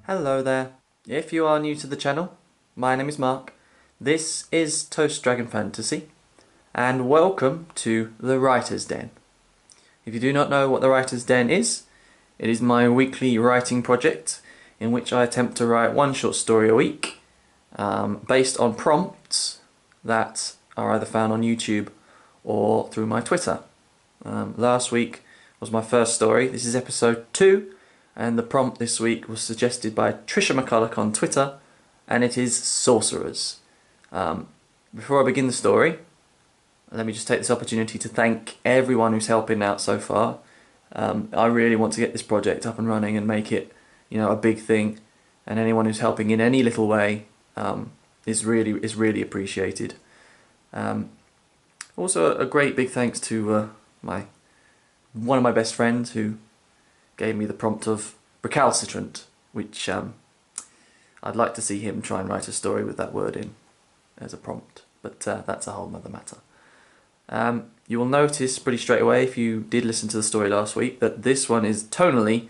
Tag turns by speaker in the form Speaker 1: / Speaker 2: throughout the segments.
Speaker 1: Hello there. If you are new to the channel, my name is Mark. This is Toast Dragon Fantasy, and welcome to The Writer's Den. If you do not know what The Writer's Den is, it is my weekly writing project in which I attempt to write one short story a week based on prompts that are either found on YouTube or through my Twitter. Last week was my first story. This is episode 2. And the prompt this week was suggested by Trisha McCulloch on Twitter, and it is Sorcerers. Before I begin the story, let me just take this opportunity to thank everyone who's helping out so far. I really want to get this project up and running and make it, a big thing. And anyone who's helping in any little way is really appreciated. Also, a great big thanks to one of my best friends who gave me the prompt of recalcitrant, which I'd like to see him try and write a story with that word in as a prompt, but that's a whole other matter. You will notice pretty straight away, if you did listen to the story last week, that this one is tonally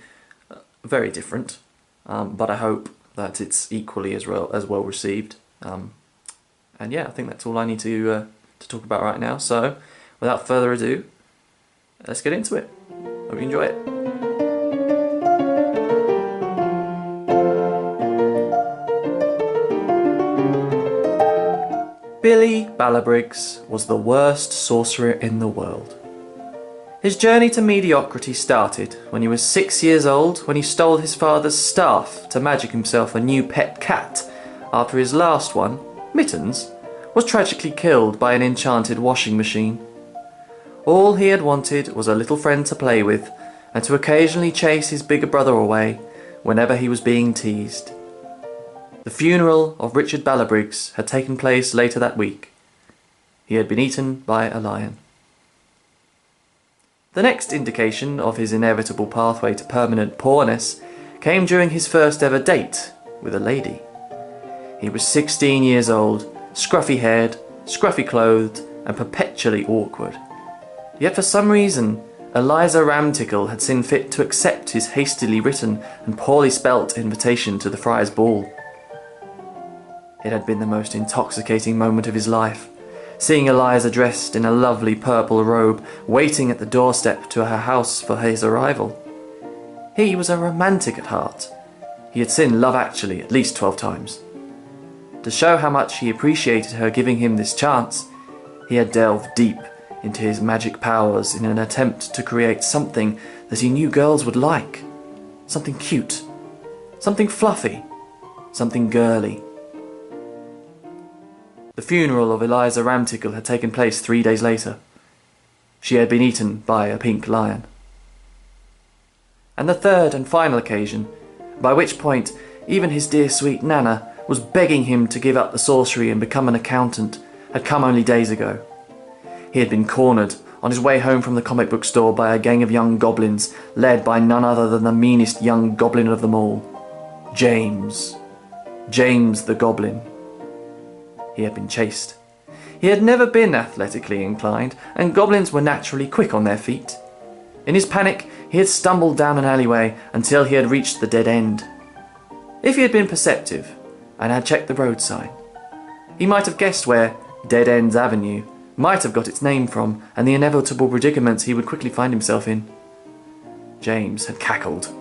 Speaker 1: very different, but I hope that it's equally as well received. And yeah, I think that's all I need to talk about right now, so without further ado, let's get into it. Hope you enjoy it. Billy Balabriggs was the worst sorcerer in the world. His journey to mediocrity started when he was 6 years old, when he stole his father's staff to magic himself a new pet cat after his last one, Mittens, was tragically killed by an enchanted washing machine. All he had wanted was a little friend to play with and to occasionally chase his bigger brother away whenever he was being teased. The funeral of Richard Balabriggs had taken place later that week. He had been eaten by a lion. The next indication of his inevitable pathway to permanent poorness came during his first ever date with a lady. He was 16 years old, scruffy-haired, scruffy-clothed, and perpetually awkward. Yet for some reason, Eliza Ramtickle had seen fit to accept his hastily written and poorly spelt invitation to the Friars' Ball. It had been the most intoxicating moment of his life, seeing Eliza dressed in a lovely purple robe, waiting at the doorstep to her house for his arrival. He was a romantic at heart. He had seen Love Actually at least 12 times. To show how much he appreciated her giving him this chance, he had delved deep into his magic powers in an attempt to create something that he knew girls would like. Something cute, something fluffy, something girly. The funeral of Eliza Ramtickle had taken place 3 days later. She had been eaten by a pink lion. And the third and final occasion, by which point even his dear sweet Nana was begging him to give up the sorcery and become an accountant, had come only days ago. He had been cornered on his way home from the comic book store by a gang of young goblins, led by none other than the meanest young goblin of them all, James. James the Goblin. He had been chased. He had never been athletically inclined, and goblins were naturally quick on their feet. In his panic, he had stumbled down an alleyway until he had reached the dead end. If he had been perceptive and had checked the road sign, he might have guessed where Dead Ends Avenue might have got its name from and the inevitable predicaments he would quickly find himself in. James had cackled,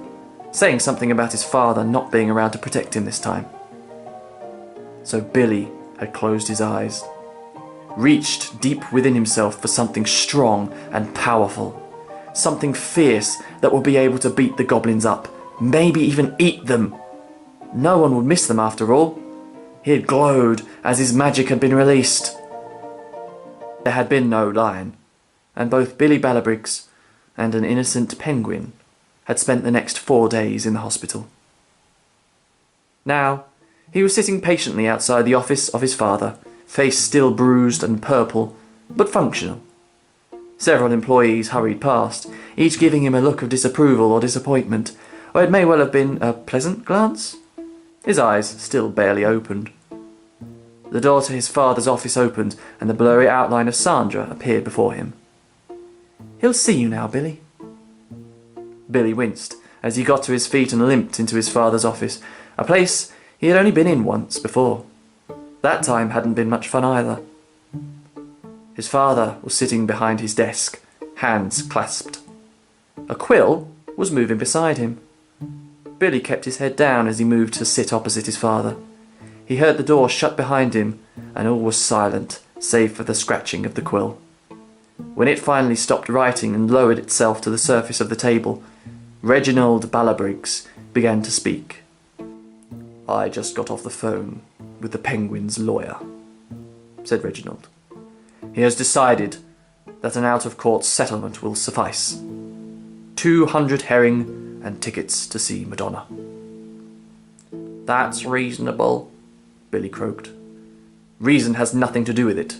Speaker 1: saying something about his father not being around to protect him this time. So Billy had closed his eyes, reached deep within himself for something strong and powerful, something fierce that would be able to beat the goblins up, maybe even eat them. No one would miss them after all. He had glowed as his magic had been released. There had been no lion, and both Billy Balabriggs and an innocent penguin had spent the next 4 days in the hospital. Now, he was sitting patiently outside the office of his father, face still bruised and purple, but functional. Several employees hurried past, each giving him a look of disapproval or disappointment, or it may well have been a pleasant glance. His eyes still barely opened. The door to his father's office opened, and the blurry outline of Sandra appeared before him. "He'll see you now, Billy." Billy winced as he got to his feet and limped into his father's office, a place he had only been in once before. That time hadn't been much fun either. His father was sitting behind his desk, hands clasped. A quill was moving beside him. Billy kept his head down as he moved to sit opposite his father. He heard the door shut behind him, and all was silent, save for the scratching of the quill. When it finally stopped writing and lowered itself to the surface of the table, Reginald Ballabriggs began to speak. "I just got off the phone with the Penguin's lawyer," said Reginald. "He has decided that an out-of-court settlement will suffice. 200 herring and tickets to see Madonna." "That's reasonable," Billy croaked. "Reason has nothing to do with it,"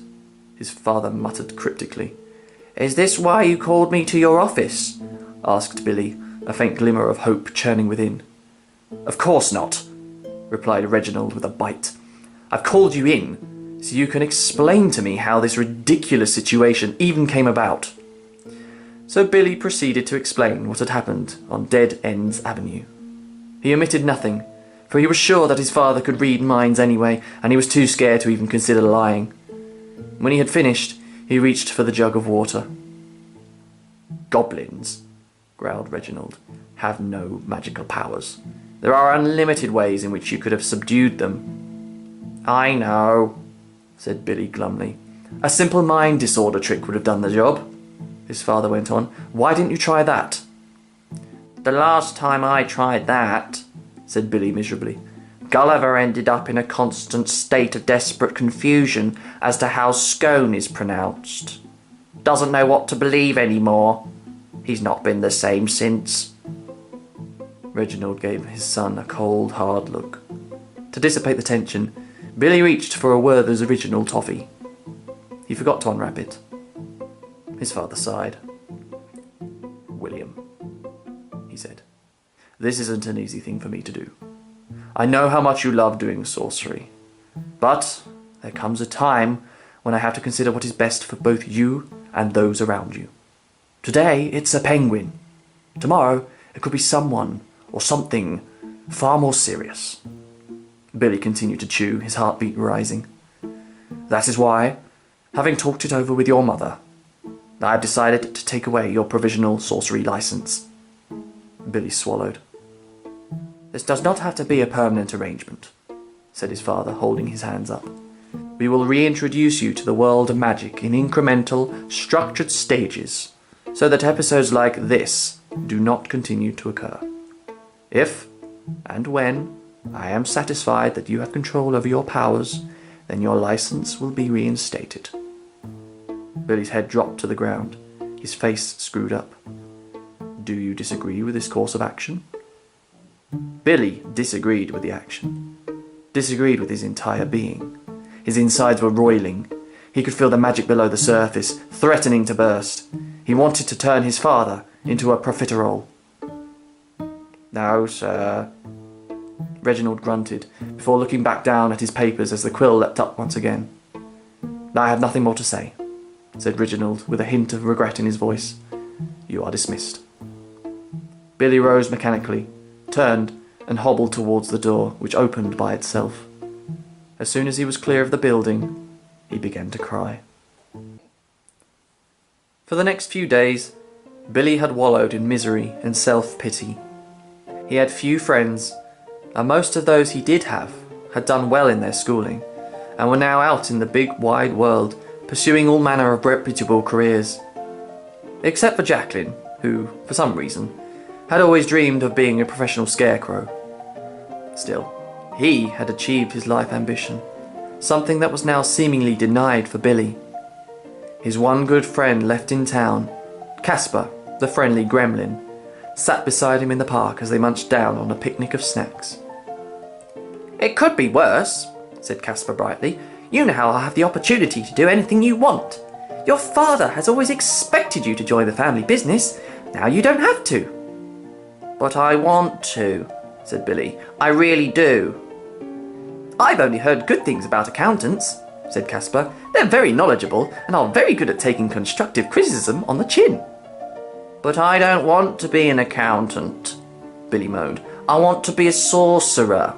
Speaker 1: his father muttered cryptically. "Is this why you called me to your office?" asked Billy, a faint glimmer of hope churning within. "Of course not," replied Reginald with a bite. "I've called you in so you can explain to me how this ridiculous situation even came about." So Billy proceeded to explain what had happened on Dead Ends Avenue. He omitted nothing, for he was sure that his father could read minds anyway, and he was too scared to even consider lying. When he had finished, he reached for the jug of water. "Goblins," growled Reginald, "have no magical powers. There are unlimited ways in which you could have subdued them." "I know," said Billy glumly. "A simple mind disorder trick would have done the job," his father went on. "Why didn't you try that?" "The last time I tried that," said Billy miserably, "Gulliver ended up in a constant state of desperate confusion as to how scone is pronounced. Doesn't know what to believe anymore. He's not been the same since." Reginald gave his son a cold, hard look. To dissipate the tension, Billy reached for a Werther's Original toffee. He forgot to unwrap it. His father sighed. "William," he said, "this isn't an easy thing for me to do. I know how much you love doing sorcery, but there comes a time when I have to consider what is best for both you and those around you. Today it's a penguin. Tomorrow it could be someone or something far more serious." Billy continued to chew, his heartbeat rising. "That is why, having talked it over with your mother, I have decided to take away your provisional sorcery license." Billy swallowed. "This does not have to be a permanent arrangement," said his father, holding his hands up. "We will reintroduce you to the world of magic in incremental, structured stages, so that episodes like this do not continue to occur. If, and when, I am satisfied that you have control over your powers, then your license will be reinstated." Billy's head dropped to the ground, his face screwed up. "Do you disagree with this course of action?" Billy disagreed with the action. Disagreed with his entire being. His insides were roiling. He could feel the magic below the surface, threatening to burst. He wanted to turn his father into a profiterole. "No, sir," Reginald grunted, before looking back down at his papers as the quill leapt up once again. "I have nothing more to say," said Reginald, with a hint of regret in his voice. "You are dismissed." Billy rose mechanically, turned, and hobbled towards the door, which opened by itself. As soon as he was clear of the building, he began to cry. For the next few days, Billy had wallowed in misery and self-pity. He had few friends, and most of those he did have had done well in their schooling, and were now out in the big wide world, pursuing all manner of reputable careers. Except for Jacqueline, who, for some reason, had always dreamed of being a professional scarecrow. Still, he had achieved his life ambition, something that was now seemingly denied for Billy. His one good friend left in town, Casper, the friendly gremlin, sat beside him in the park as they munched down on a picnic of snacks. "It could be worse," said Casper brightly. "You now have the opportunity to do anything you want. Your father has always expected you to join the family business. Now you don't have to." "But I want to," said Billy. "I really do." "I've only heard good things about accountants," said Casper. "They're very knowledgeable and are very good at taking constructive criticism on the chin." "But I don't want to be an accountant," Billy moaned. "I want to be a sorcerer.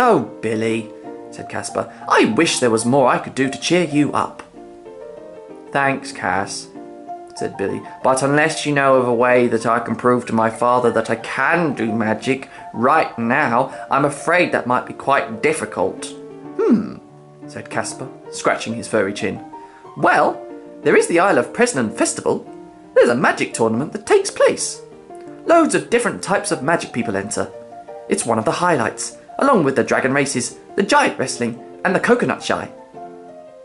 Speaker 1: "Oh, Billy," said Caspar, "I wish there was more I could do to cheer you up." "Thanks, Cass," said Billy, "but unless you know of a way that I can prove to my father that I can do magic right now, I'm afraid that might be quite difficult." Said Caspar, scratching his furry chin. "Well, there is the Isle of Presnan Festival. There's a magic tournament that takes place. Loads of different types of magic people enter. It's one of the highlights, along with the dragon races, the giant wrestling, and the coconut shy."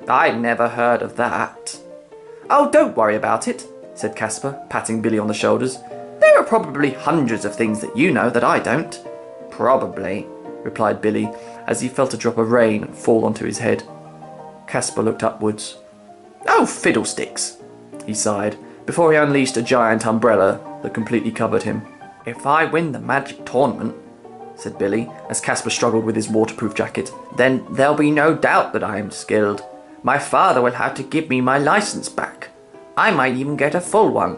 Speaker 1: "I'd never heard of that." "Oh, don't worry about it," said Caspar, patting Billy on the shoulders. "There are probably hundreds of things that you know that I don't." "Probably," replied Billy, as he felt a drop of rain fall onto his head. Caspar looked upwards. "Oh, fiddlesticks," he sighed, before he unleashed a giant umbrella that completely covered him. "If I win the magic tournament," said Billy, as Caspar struggled with his waterproof jacket, "then there'll be no doubt that I am skilled. My father will have to give me my license back. I might even get a full one."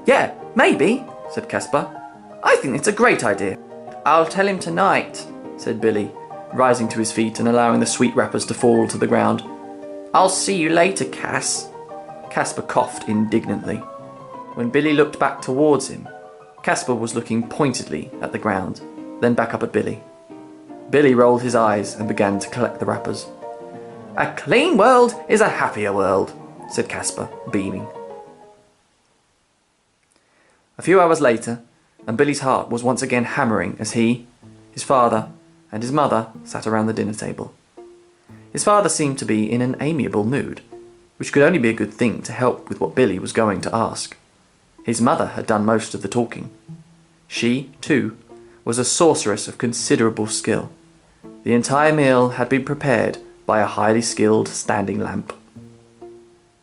Speaker 1: "Yeah, maybe," said Caspar. "I think it's a great idea." "I'll tell him tonight," said Billy, rising to his feet and allowing the sweet wrappers to fall to the ground. "I'll see you later, Cass." Caspar coughed indignantly. When Billy looked back towards him, Caspar was looking pointedly at the ground, then back up at Billy. Billy rolled his eyes and began to collect the wrappers. "A clean world is a happier world," said Caspar, beaming. A few hours later, and Billy's heart was once again hammering as he, his father, and his mother sat around the dinner table. His father seemed to be in an amiable mood, which could only be a good thing to help with what Billy was going to ask. His mother had done most of the talking. She, too, was a sorceress of considerable skill. The entire meal had been prepared by a highly skilled standing lamp.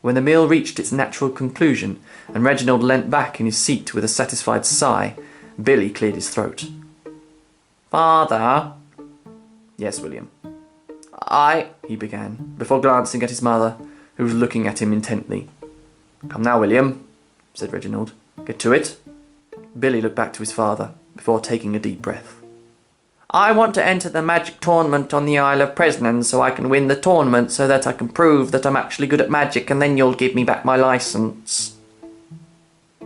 Speaker 1: When the meal reached its natural conclusion and Reginald leant back in his seat with a satisfied sigh, Billy cleared his throat. "Father?" "Yes, William." He began, before glancing at his mother, who was looking at him intently. "Come now, William," said Reginald. "Get to it." Billy looked back to his father, before taking a deep breath. "I want to enter the magic tournament on the Isle of Presnan so I can win the tournament so that I can prove that I'm actually good at magic and then you'll give me back my license."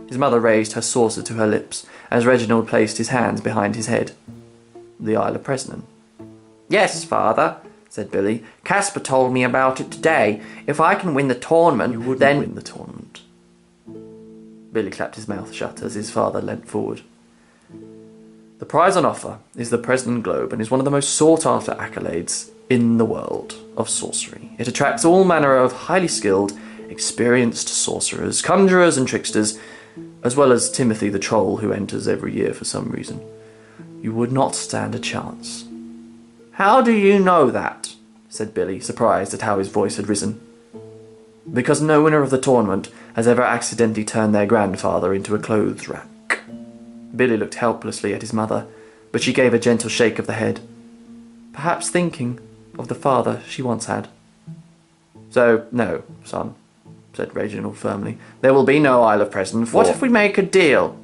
Speaker 1: His mother raised her saucer to her lips as Reginald placed his hands behind his head. "The Isle of Presnan?" "Yes, father," said Billy. "Caspar told me about it today. If I can win the tournament,
Speaker 2: You wouldn't
Speaker 1: then..."
Speaker 2: win the tournament.
Speaker 1: Billy clapped his mouth shut as his father leant forward. "The prize on offer is the Presnan Globe and is one of the most sought-after accolades in the world of sorcery. It attracts all manner of highly skilled, experienced sorcerers, conjurers and tricksters, as well as Timothy the Troll, who enters every year for some reason. You would not stand a chance." "How do you know that?" said Billy, surprised at how his voice had risen. "Because no winner of the tournament has ever accidentally turned their grandfather into a clothes rack." Billy looked helplessly at his mother, but she gave a gentle shake of the head, perhaps thinking of the father she once had. "So, no, son," said Reginald firmly. "There will be no Isle of Presnan for..." "What if we make a deal?"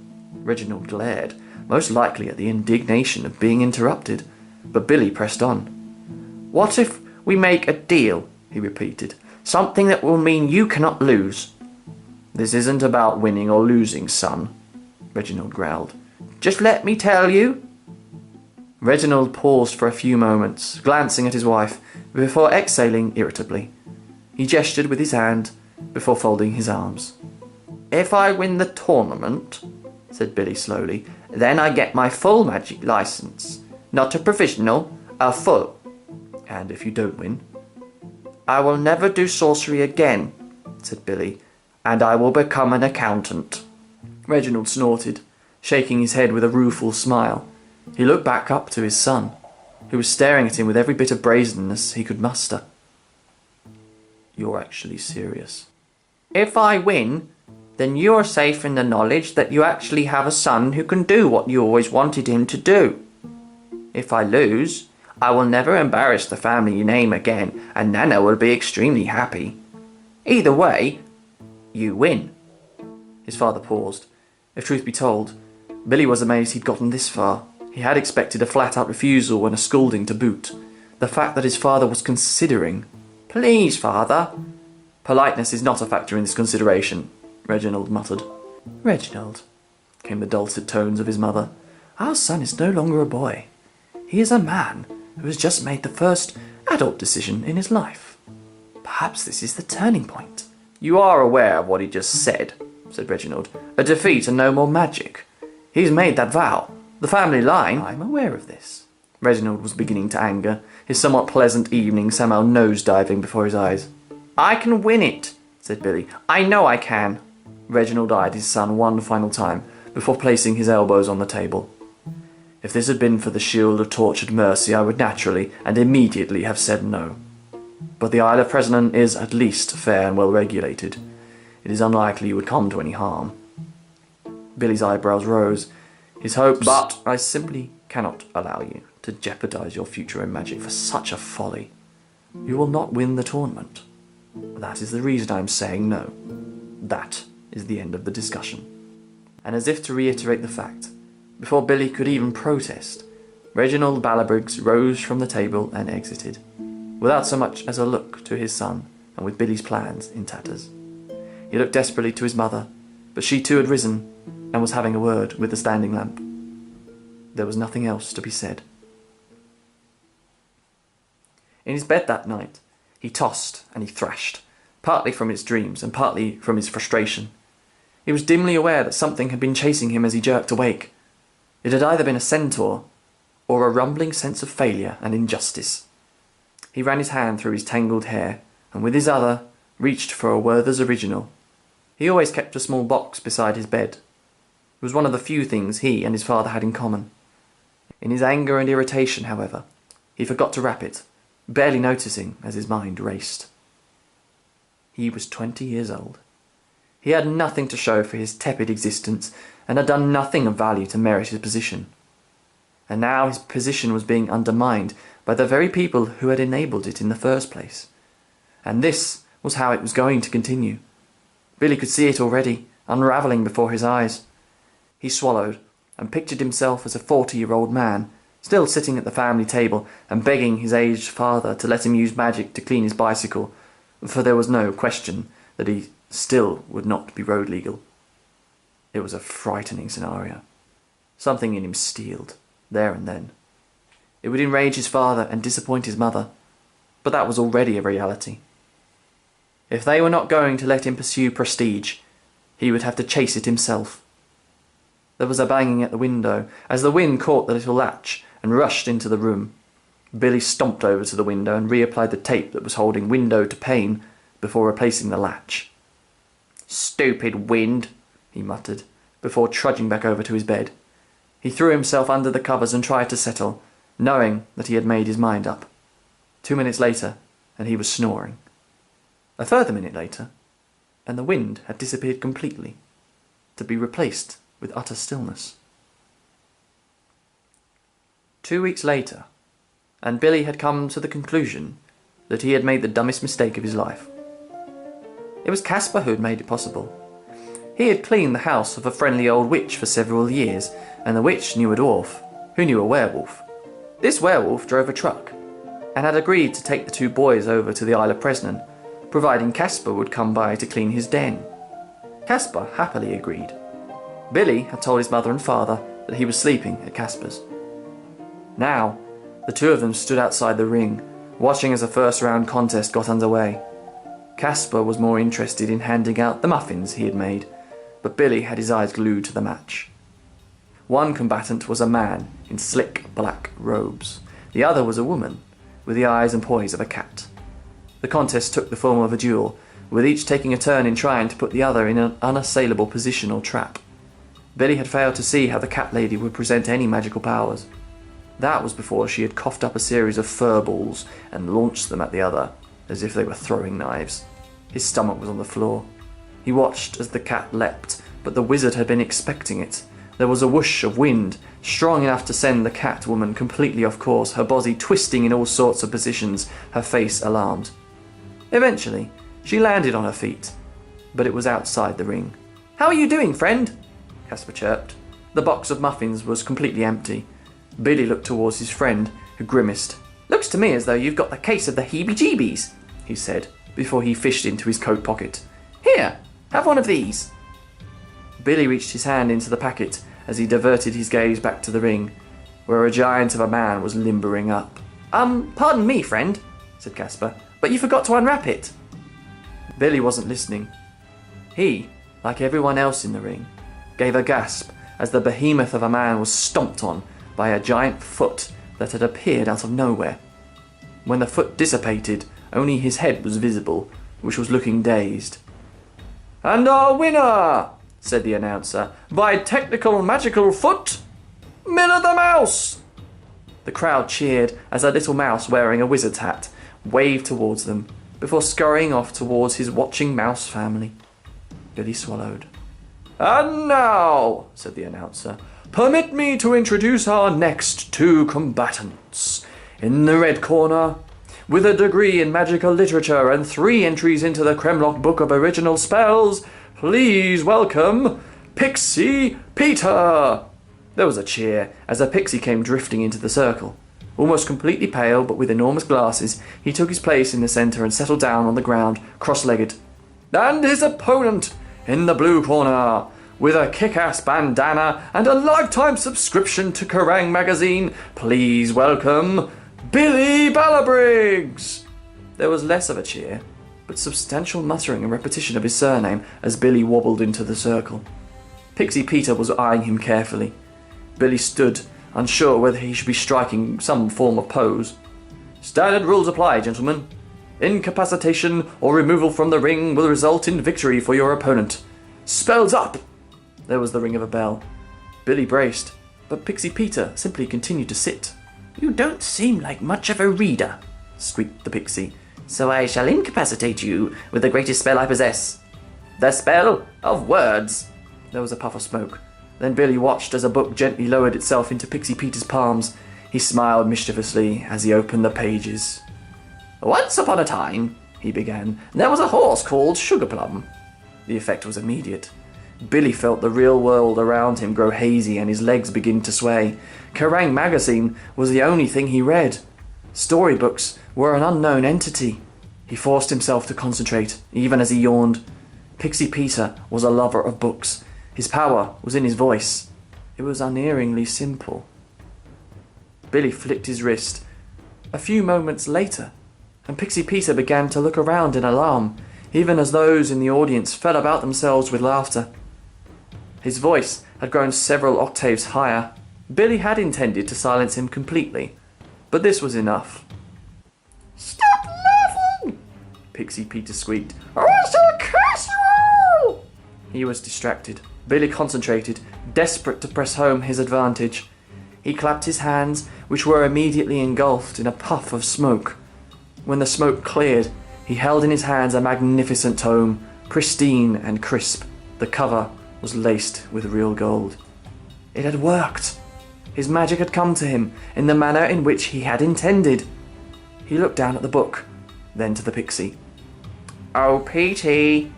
Speaker 1: Reginald glared, most likely at the indignation of being interrupted, but Billy pressed on. "What if we make a deal?" he repeated. "Something that will mean you cannot lose." "This isn't about winning or losing, son," Reginald growled. "Just let me tell you." Reginald paused for a few moments, glancing at his wife, before exhaling irritably. He gestured with his hand, before folding his arms. "If I win the tournament," said Billy slowly, "then I get my full magic license. Not a provisional, a full." "And if you don't win?" "I will never do sorcery again," said Billy, "and I will become an accountant." Reginald snorted, shaking his head with a rueful smile. He looked back up to his son, who was staring at him with every bit of brazenness he could muster. "You're actually serious?" "If I win, then you're safe in the knowledge that you actually have a son who can do what you always wanted him to do. If I lose, I will never embarrass the family name again, and Nana will be extremely happy. Either way, you win." His father paused. If truth be told, Billy was amazed he'd gotten this far, He had expected a flat-out refusal and a scolding to boot. The fact that his father was considering... "Please, father." "Politeness is not a factor in this consideration," Reginald muttered. "Reginald," came the dulcet tones of his mother, "our son is no longer a boy. He is a man who has just made the first adult decision in his life. Perhaps this is the turning point." "You are aware of what he just said," said Reginald. "A defeat and no more magic. He's made that vow. The family line..." "I'm aware of this." Reginald was beginning to anger, his somewhat pleasant evening somehow nose-diving before his eyes. "I can win it," said Billy. "I know I can." Reginald eyed his son one final time before placing his elbows on the table. "If this had been for the shield of tortured mercy, I would naturally and immediately have said no. But the Isle of President is at least fair and well regulated. It is unlikely you would come to any harm." Billy's eyebrows rose. His hopes... "But I simply cannot allow you to jeopardize your future in magic for such a folly. You will not win the tournament. That is the reason I am saying no. That is the end of the discussion." And as if to reiterate the fact, before Billy could even protest, Reginald Ballabriggs rose from the table and exited, without so much as a look to his son, and with Billy's plans in tatters. He looked desperately to his mother, but she too had risen and was having a word with the standing lamp. There was nothing else to be said. In his bed that night, he tossed and he thrashed, partly from his dreams and partly from his frustration. He was dimly aware that something had been chasing him as he jerked awake. It had either been a centaur or a rumbling sense of failure and injustice. He ran his hand through his tangled hair and with his other reached for a Werther's original. He always kept a small box beside his bed. It was one of the few things he and his father had in common. In his anger and irritation, however, he forgot to wrap it, barely noticing as his mind raced. He was 20 years old. He had nothing to show for his tepid existence and had done nothing of value to merit his position. And now his position was being undermined by the very people who had enabled it in the first place. And this was how it was going to continue. Billy could see it already, unravelling before his eyes. He swallowed and pictured himself as a 40-year-old man, still sitting at the family table and begging his aged father to let him use magic to clean his bicycle, for there was no question that he still would not be road legal. It was a frightening scenario. Something in him steeled, there and then. It would enrage his father and disappoint his mother, but that was already a reality. If they were not going to let him pursue prestige, he would have to chase it himself. There was a banging at the window as the wind caught the little latch and rushed into the room. Billy stomped over to the window and reapplied the tape that was holding window to pane before replacing the latch. "Stupid wind," he muttered, before trudging back over to his bed. He threw himself under the covers and tried to settle, knowing that he had made his mind up. 2 minutes later, and he was snoring. A further minute later, and the wind had disappeared completely, to be replaced with utter stillness. 2 weeks later, and Billy had come to the conclusion that he had made the dumbest mistake of his life. It was Caspar who had made it possible. He had cleaned the house of a friendly old witch for several years, and the witch knew a dwarf, who knew a werewolf. This werewolf drove a truck, and had agreed to take the two boys over to the Isle of Presnan, providing Caspar would come by to clean his den. Caspar happily agreed. Billy had told his mother and father that he was sleeping at Caspar's. Now, the two of them stood outside the ring, watching as the first round contest got underway. Caspar was more interested in handing out the muffins he had made, but Billy had his eyes glued to the match. One combatant was a man in slick black robes. The other was a woman, with the eyes and poise of a cat. The contest took the form of a duel, with each taking a turn in trying to put the other in an unassailable position or trap. Billy had failed to see how the cat lady would present any magical powers. That was before she had coughed up a series of fur balls and launched them at the other, as if they were throwing knives. His stomach was on the floor. He watched as the cat leapt, but the wizard had been expecting it. There was a whoosh of wind, strong enough to send the cat woman completely off course, her body twisting in all sorts of positions, her face alarmed. Eventually, she landed on her feet, but it was outside the ring. "How are you doing, friend?" Caspar chirped. The box of muffins was completely empty. Billy looked towards his friend, who grimaced. "Looks to me as though you've got the case of the heebie-jeebies," he said, before he fished into his coat pocket. "Here, have one of these." Billy reached his hand into the packet as he diverted his gaze back to the ring, where a giant of a man was limbering up. Pardon me, friend," said Caspar, "but you forgot to unwrap it." Billy wasn't listening. He, like everyone else in the ring, gave a gasp as the behemoth of a man was stomped on by a giant foot that had appeared out of nowhere. When the foot dissipated, only his head was visible, which was looking dazed. "And our winner," said the announcer, "by technical magical foot, Miller the Mouse." The crowd cheered as a little mouse wearing a wizard's hat waved towards them, before scurrying off towards his watching mouse family. Billy swallowed. "And now," said the announcer, "permit me to introduce our next two combatants. In the red corner, with a degree in magical literature and 3 entries into the Kremlock Book of Original Spells, please welcome Pixie Peter." There was a cheer as a pixie came drifting into the circle. Almost completely pale, but with enormous glasses, he took his place in the centre and settled down on the ground, cross-legged. And his opponent, in the blue corner, with a kick-ass bandana and a lifetime subscription to Kerrang! Magazine, please welcome Billy Ballabriggs. There was less of a cheer, but substantial muttering and repetition of his surname as Billy wobbled into the circle. Pixie Peter was eyeing him carefully. Billy stood, unsure whether he should be striking some form of pose. "Standard rules apply, gentlemen. Incapacitation or removal from the ring will result in victory for your opponent. Spells up!" There was the ring of a bell. Billy braced, but Pixie Peter simply continued to sit. "You don't seem like much of a reader," squeaked the pixie, "so I shall incapacitate you with the greatest spell I possess. The spell of words." There was a puff of smoke. Then Billy watched as a book gently lowered itself into Pixie Peter's palms. He smiled mischievously as he opened the pages. "Once upon a time," he began, "there was a horse called Sugarplum." The effect was immediate. Billy felt the real world around him grow hazy and his legs begin to sway. Kerrang! Magazine was the only thing he read. Storybooks were an unknown entity. He forced himself to concentrate, even as he yawned. Pixie Peter was a lover of books. His power was in his voice. It was unerringly simple. Billy flicked his wrist. A few moments later, and Pixie Peter began to look around in alarm, even as those in the audience fell about themselves with laughter. His voice had grown several octaves higher. Billy had intended to silence him completely, but this was enough. "Stop laughing!" Pixie Peter squeaked, "or I shall curse you all!" He was distracted. Billy concentrated, desperate to press home his advantage. He clapped his hands, which were immediately engulfed in a puff of smoke. When the smoke cleared, he held in his hands a magnificent tome, pristine and crisp. The cover was laced with real gold. It had worked. His magic had come to him in the manner in which he had intended. He looked down at the book, then to the pixie. "Oh, Petey!"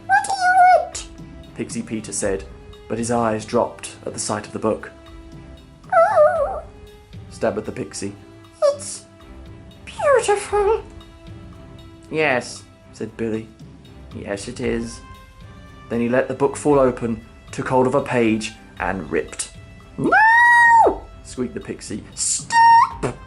Speaker 1: "What do you want?" Pixie Peter said, but his eyes dropped at the sight of the book. "Oh," stammered the pixie. "It's beautiful." "Yes," said Billy. "Yes, it is." Then he let the book fall open, took hold of a page, and ripped. "No!" squeaked the pixie. "Stop!"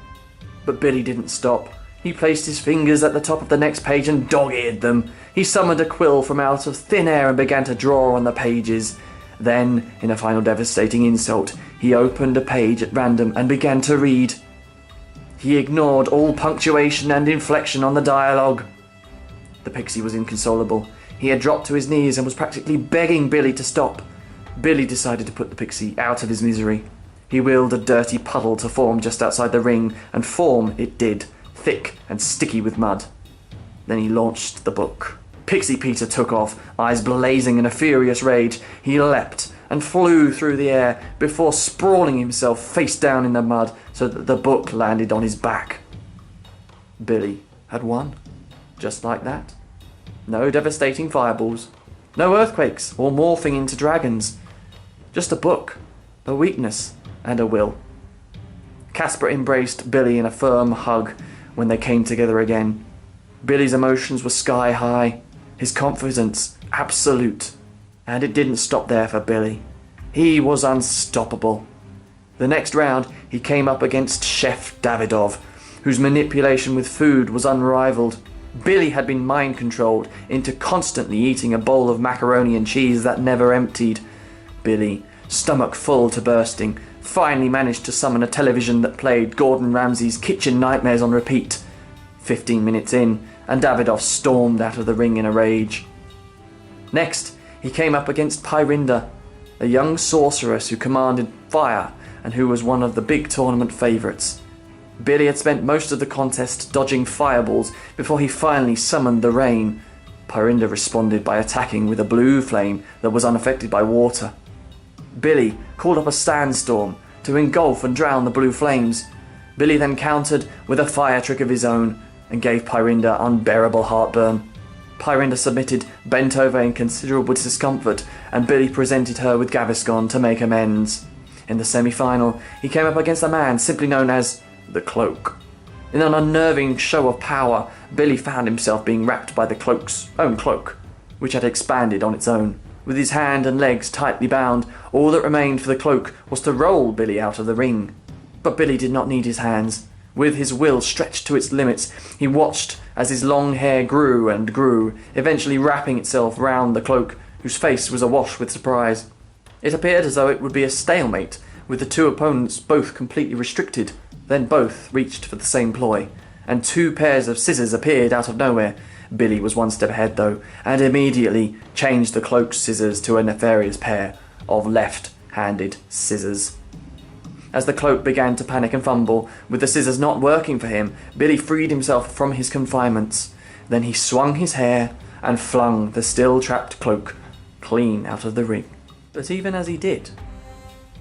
Speaker 1: But Billy didn't stop. He placed his fingers at the top of the next page and dog-eared them. He summoned a quill from out of thin air and began to draw on the pages. Then, in a final devastating insult, he opened a page at random and began to read. He ignored all punctuation and inflection on the dialogue. The pixie was inconsolable. He had dropped to his knees and was practically begging Billy to stop. Billy decided to put the pixie out of his misery. He willed a dirty puddle to form just outside the ring, and form it did, thick and sticky with mud. Then he launched the book. Pixie Peter took off, eyes blazing in a furious rage. He leapt and flew through the air before sprawling himself face down in the mud so that the book landed on his back. Billy had won. Just like that. No devastating fireballs. No earthquakes or morphing into dragons. Just a book, a weakness, and a will. Casper embraced Billy in a firm hug when they came together again. Billy's emotions were sky high, his confidence absolute, and it didn't stop there for Billy. He was unstoppable. The next round, he came up against Chef Davidov, whose manipulation with food was unrivaled. Billy had been mind-controlled into constantly eating a bowl of macaroni and cheese that never emptied. Billy, stomach full to bursting, finally managed to summon a television that played Gordon Ramsay's Kitchen Nightmares on repeat. 15 minutes in, and Davidov stormed out of the ring in a rage. Next, he came up against Pyrinda, a young sorceress who commanded fire and who was one of the big tournament favourites. Billy had spent most of the contest dodging fireballs before he finally summoned the rain. Pyrinda responded by attacking with a blue flame that was unaffected by water. Billy called up a sandstorm to engulf and drown the blue flames. Billy then countered with a fire trick of his own and gave Pyrinda unbearable heartburn. Pyrinda submitted, bent over in considerable discomfort, and Billy presented her with Gaviscon to make amends. In the semi-final, he came up against a man simply known as the Cloak. In an unnerving show of power, Billy found himself being wrapped by the Cloak's own cloak, which had expanded on its own. With his hand and legs tightly bound, all that remained for the Cloak was to roll Billy out of the ring. But Billy did not need his hands. With his will stretched to its limits, he watched as his long hair grew and grew, eventually wrapping itself round the Cloak, whose face was awash with surprise. It appeared as though it would be a stalemate, with the two opponents both completely restricted. Then both reached for the same ploy, and two pairs of scissors appeared out of nowhere. Billy was one step ahead, though, and immediately changed the Cloak's scissors to a nefarious pair of left-handed scissors. As the Cloak began to panic and fumble, with the scissors not working for him, Billy freed himself from his confinements. Then he swung his hair and flung the still-trapped Cloak clean out of the ring. But even as he did,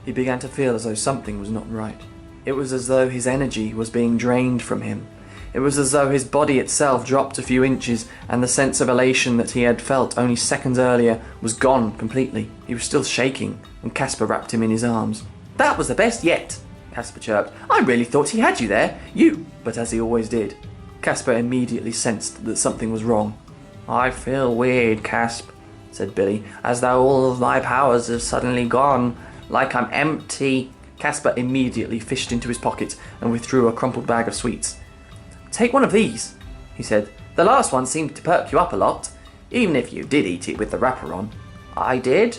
Speaker 1: he began to feel as though something was not right. It was as though his energy was being drained from him. It was as though his body itself dropped a few inches, and the sense of elation that he had felt only seconds earlier was gone completely. He was still shaking, and Casper wrapped him in his arms. "That was the best yet," Casper chirped. "I really thought he had you there. You..." But as he always did, Casper immediately sensed that something was wrong. "I feel weird, Casp," said Billy, "as though all of my powers have suddenly gone, like I'm empty." Casper immediately fished into his pocket and withdrew a crumpled bag of sweets. "Take one of these," he said. "The last one seemed to perk you up a lot, even if you did eat it with the wrapper on." "I did?"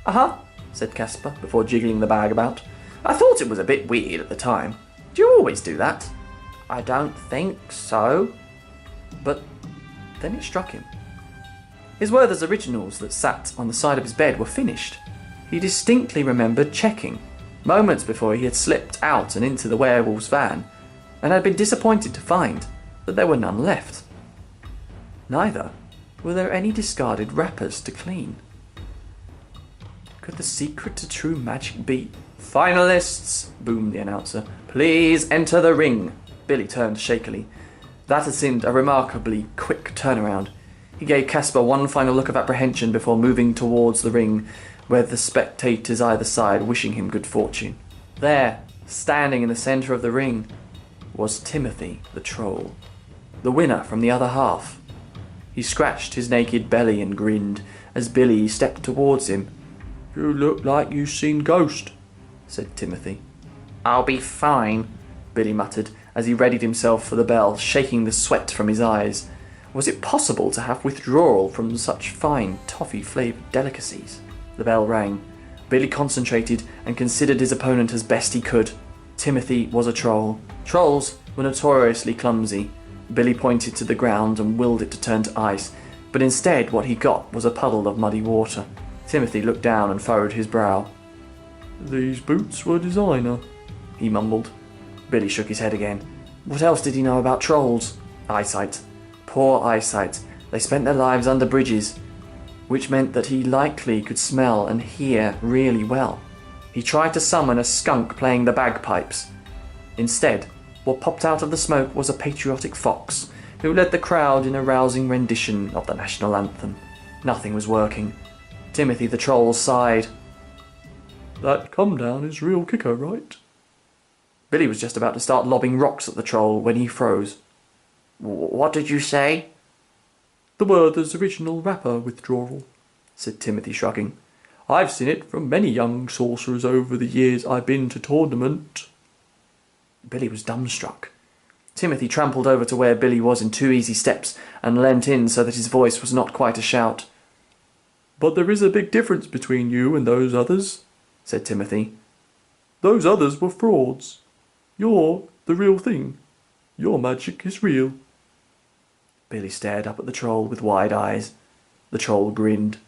Speaker 1: "Uh-huh," said Casper, before jiggling the bag about. "I thought it was a bit weird at the time. Do you always do that?" "I don't think so." But then it struck him. His Werther's originals that sat on the side of his bed were finished. He distinctly remembered checking, moments before he had slipped out and into the werewolf's van, and had been disappointed to find that there were none left. Neither were there any discarded wrappers to clean. Could the secret to true magic be? "Finalists," boomed the announcer, "please enter the ring." Billy turned shakily. That had seemed a remarkably quick turnaround. He gave Casper one final look of apprehension before moving towards the ring, where the spectators either side wishing him good fortune. There, standing in the centre of the ring, was Timothy the Troll, the winner from the other half. He scratched his naked belly and grinned as Billy stepped towards him. "You look like you've seen ghost," said Timothy. "I'll be fine," Billy muttered as he readied himself for the bell, shaking the sweat from his eyes. Was it possible to have withdrawal from such fine, toffee-flavoured delicacies? The bell rang. Billy concentrated and considered his opponent as best he could. Timothy was a troll. Trolls were notoriously clumsy. Billy pointed to the ground and willed it to turn to ice, but instead what he got was a puddle of muddy water. Timothy looked down and furrowed his brow. "These boots were designer," he mumbled. Billy shook his head again. What else did he know about trolls? Eyesight. Poor eyesight. They spent their lives under bridges, which meant that he likely could smell and hear really well. He tried to summon a skunk playing the bagpipes. Instead, what popped out of the smoke was a patriotic fox, who led the crowd in a rousing rendition of the national anthem. Nothing was working. Timothy the Troll sighed. "That come down is real kicker, right?" Billy was just about to start lobbing rocks at the troll when he froze.
Speaker 2: What did you say?
Speaker 3: The Werther's original rapper withdrawal, said Timothy, shrugging. I've seen it from many young sorcerers over the years I've been to tournament.
Speaker 1: Billy was dumbstruck. Timothy trampled over to where Billy was in 2 easy steps and leant in so that his voice was not quite a shout.
Speaker 3: But there is a big difference between you and those others, said Timothy. Those others were frauds. You're the real thing. Your magic is real.
Speaker 1: Billy stared up at the troll with wide eyes. The troll grinned.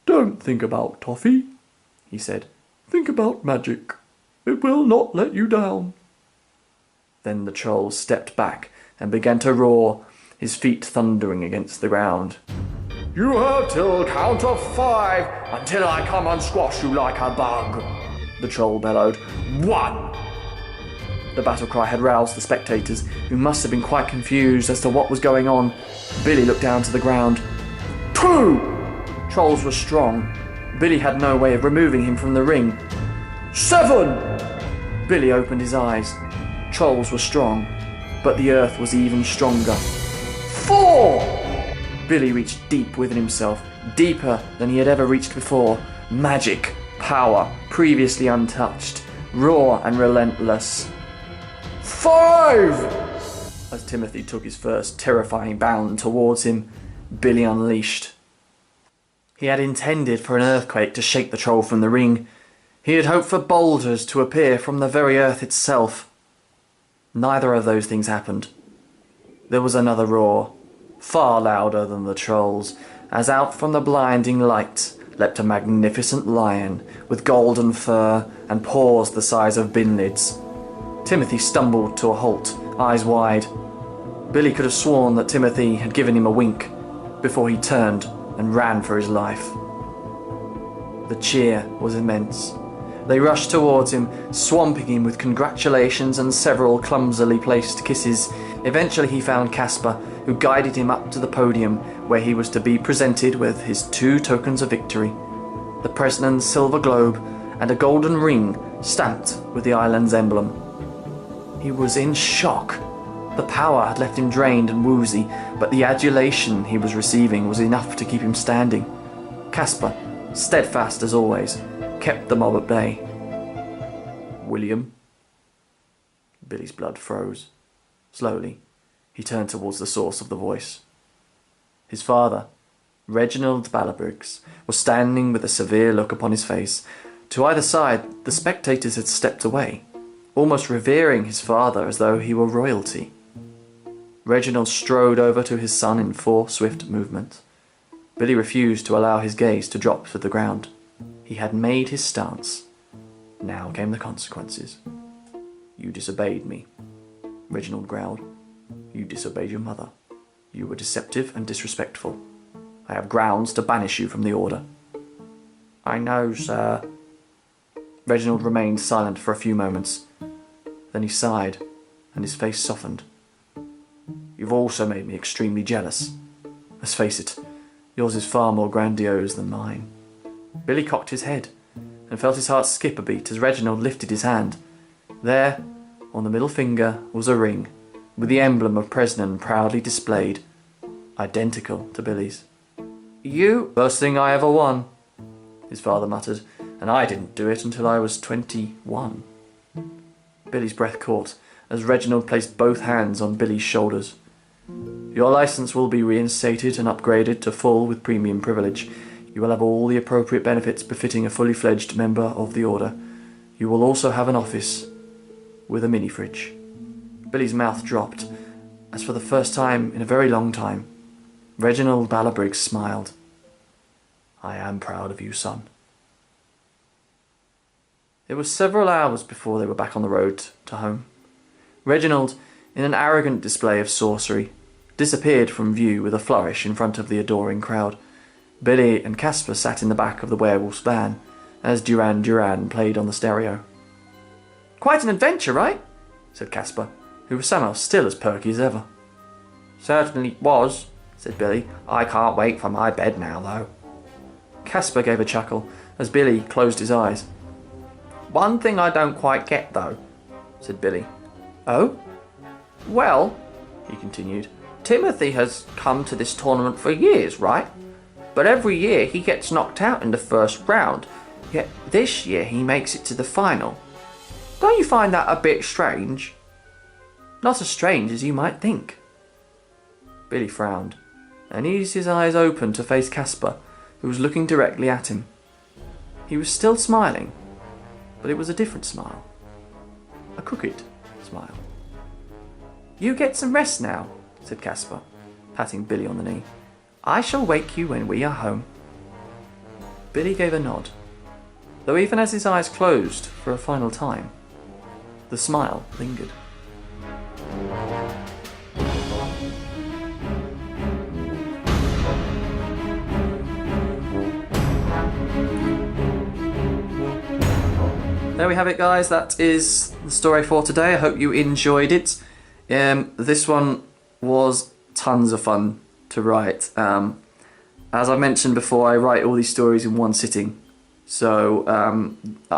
Speaker 3: Don't think about toffee, he said. Think about magic. It will not let you down.
Speaker 1: Then the troll stepped back and began to roar, his feet thundering against the ground.
Speaker 2: You have till count of 5 until I come and squash you like a bug,
Speaker 1: the troll bellowed.
Speaker 2: 1.
Speaker 1: The battle cry had roused the spectators, who must have been quite confused as to what was going on. Billy looked down to the ground.
Speaker 2: 2.
Speaker 1: Trolls were strong. Billy had no way of removing him from the ring.
Speaker 2: 7.
Speaker 1: Billy opened his eyes. Trolls were strong, but the earth was even stronger.
Speaker 2: 4.
Speaker 1: Billy reached deep within himself, deeper than he had ever reached before. Magic, power, previously untouched, raw and relentless.
Speaker 2: 5.
Speaker 1: As Timothy took his first terrifying bound towards him, Billy unleashed. He had intended for an earthquake to shake the troll from the ring. He had hoped for boulders to appear from the very earth itself. Neither of those things happened. There was another roar, far louder than the troll's, as out from the blinding light leapt a magnificent lion with golden fur and paws the size of bin lids. Timothy stumbled to a halt, eyes wide. Billy could have sworn that Timothy had given him a wink before he turned and ran for his life. The cheer was immense. They rushed towards him, swamping him with congratulations and several clumsily placed kisses. Eventually he found Caspar, who guided him up to the podium where he was to be presented with his 2 tokens of victory, the President's silver globe and a golden ring stamped with the island's emblem. He was in shock. The power had left him drained and woozy, but the adulation he was receiving was enough to keep him standing. Caspar, steadfast as always, kept the mob at bay.
Speaker 3: William?
Speaker 1: Billy's blood froze. Slowly, he turned towards the source of the voice. His father, Reginald Ballabriggs, was standing with a severe look upon his face. To either side, the spectators had stepped away, almost revering his father as though he were royalty. Reginald strode over to his son in 4 swift movements. Billy refused to allow his gaze to drop to the ground. He had made his stance. Now came the consequences. You disobeyed me, Reginald growled. You disobeyed your mother. You were deceptive and disrespectful. I have grounds to banish you from the order.
Speaker 2: I know, sir.
Speaker 1: Reginald remained silent for a few moments. Then he sighed, and his face softened. You've also made me extremely jealous. Let's face it, yours is far more grandiose than mine. Billy cocked his head, and felt his heart skip a beat as Reginald lifted his hand. There, on the middle finger, was a ring, with the emblem of Presnan proudly displayed, identical to Billy's.
Speaker 2: You?
Speaker 1: First thing I ever won, his father muttered, and I didn't do it until I was 21. Billy's breath caught as Reginald placed both hands on Billy's shoulders. Your license will be reinstated and upgraded to full with premium privilege. You will have all the appropriate benefits befitting a fully fledged member of the Order. You will also have an office with a mini-fridge. Billy's mouth dropped, as for the first time in a very long time, Reginald Ballabriggs smiled. I am proud of you, son. It was several hours before they were back on the road to home. Reginald, in an arrogant display of sorcery, disappeared from view with a flourish in front of the adoring crowd. Billy and Caspar sat in the back of the werewolf's van as Duran Duran played on the stereo. Quite an adventure, right? Said Caspar, who was somehow still as perky as ever.
Speaker 2: Certainly was, said Billy. I can't wait for my bed now, though.
Speaker 1: Caspar gave a chuckle as Billy closed his eyes.
Speaker 2: One thing I don't quite get, though.
Speaker 1: said Billy. Oh? Well, he continued, Timothy has come to this tournament for years, right? But every year he gets knocked out in the first round, yet this year he makes it to the final. Don't you find that a bit strange? Not as strange as you might think. Billy frowned and eased his eyes open to face Caspar, who was looking directly at him. He was still smiling, but it was a different smile. A crooked smile. You get some rest now, said Caspar, patting Billy on the knee. I shall wake you when we are home. Billy gave a nod, though even as his eyes closed for a final time, the smile lingered. There we have it, guys. That is the story for today. I hope you enjoyed it. This one was tons of fun to write. As I mentioned before, I write all these stories in one sitting. So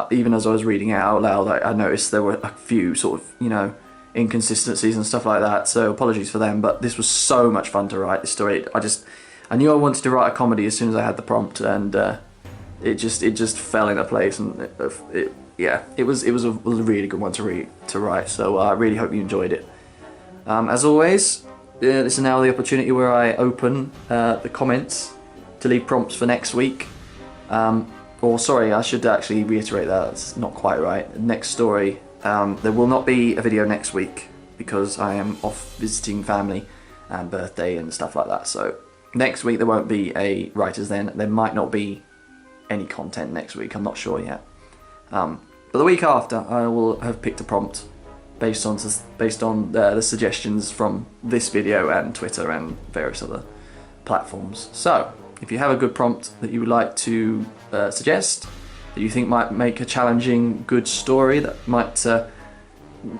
Speaker 1: even as I was reading it out loud, I noticed there were a few sort of, inconsistencies and stuff like that. So apologies for them. But this was so much fun to write, this story. I knew I wanted to write a comedy as soon as I had the prompt, and it just fell into place, and it was a really good one to write. So I really hope you enjoyed it. As always, this is now the opportunity where I open the comments to leave prompts for next week. Or sorry, I should actually reiterate that. It's not quite right. Next story. There will not be a video next week because I am off visiting family and birthday and stuff like that. So next week there won't be a Writers Then. There might not be any content next week. I'm not sure yet. But the week after, I will have picked a prompt based on the suggestions from this video and Twitter and various other platforms. So if you have a good prompt that you would like to suggest, that you think might make a challenging, good story that might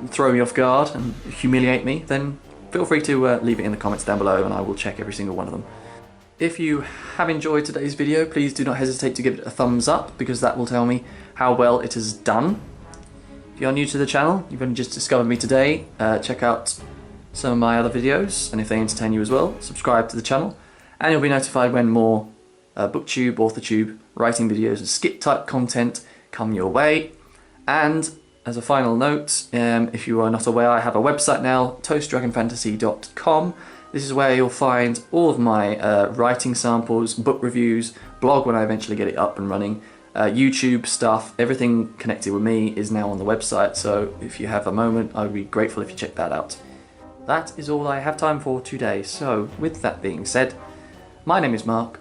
Speaker 1: throw me off guard and humiliate me, then feel free to leave it in the comments down below and I will check every single one of them. If you have enjoyed today's video, please do not hesitate to give it a thumbs up, because that will tell me how well it has done. If you're new to the channel, you've only just discovered me today, check out some of my other videos, and if they entertain you as well, subscribe to the channel, and you'll be notified when more booktube, authortube, writing videos and skit type content come your way. And as a final note, if you are not aware, I have a website now, toastdragonfantasy.com. This is where you'll find all of my writing samples, book reviews, blog when I eventually get it up and running, YouTube stuff, everything connected with me is now on the website, so if you have a moment, I would be grateful if you check that out. That is all I have time for today, so with that being said, my name is Mark,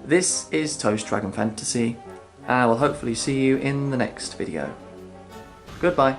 Speaker 1: this is Toast Dragon Fantasy, and I will hopefully see you in the next video. Goodbye.